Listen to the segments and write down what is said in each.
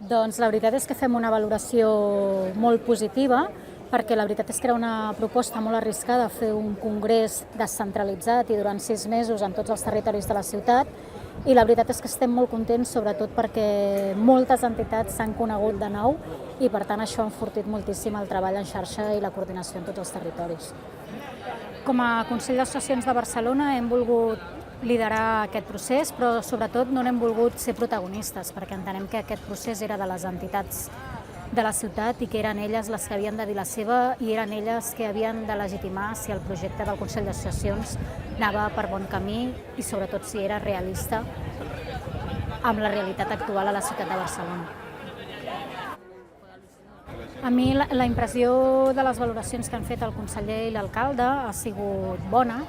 Doncs la veritat és que fem una valoració molt positiva, perquè la veritat és que era una proposta molt arriscada fer un congrés descentralitzat i durant 6 mesos en tots els territoris de la ciutat, i la veritat és que estem molt contents, sobretot perquè moltes entitats s'han conegut de nou i per tant això ha enfortit moltíssim el treball en xarxa i la coordinació en tots els territoris. Com a Consell d'Associacions de Barcelona hem volgut liderar aquest procés, però sobretot no n'hem volgut ser protagonistes, perquè entenem que aquest procés era de les entitats de la ciutat i que eren elles les que havien de dir la seva i eren elles que havien de legitimar si el projecte del Consell d'Associacions anava per bon camí i sobretot si era realista amb la realitat actual a la ciutat de Barcelona. A mi la impressió de les valoracions que han fet el conseller i l'alcalde ha sigut bona.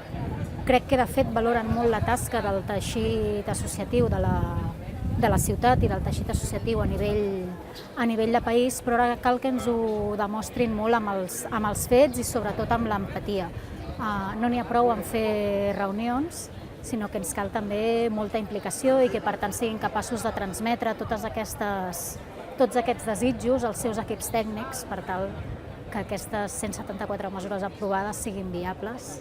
Crec que de fet valoren molt la tasca del teixit associatiu de la ciutat i del teixit associatiu a nivell de país, però ara cal que ens ho demostrin molt amb els fets i sobretot amb l'empatia. No n'hi ha prou en fer reunions, sinó que ens cal també molta implicació i que per tant siguin capaços de transmetre tots aquests desitjos als seus equips tècnics per tal que aquestes 174 mesures aprovades siguin viables.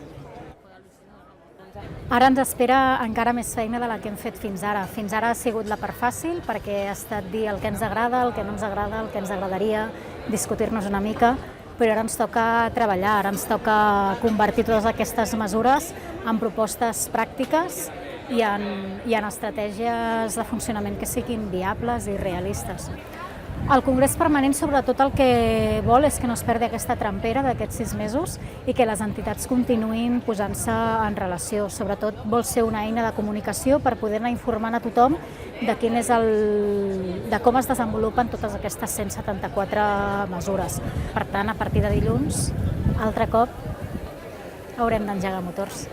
Ara ens espera encara més feina de la que hem fet fins ara. Fins ara ha sigut la part fàcil perquè ha estat dir el que ens agrada, el que no ens agrada, el que ens agradaria, discutir-nos una mica, però ara ens toca treballar, ara ens toca convertir totes aquestes mesures en propostes pràctiques i en estratègies de funcionament que siguin viables i realistes. El Congrés Permanent sobretot el que vol és que no es perdi aquesta trampera d'aquests 6 mesos i que les entitats continuïn posant-se en relació. Sobretot vol ser una eina de comunicació per poder anar informant a tothom de com es desenvolupen totes aquestes 174 mesures. Per tant, a partir de dilluns, altre cop, haurem d'engegar motors.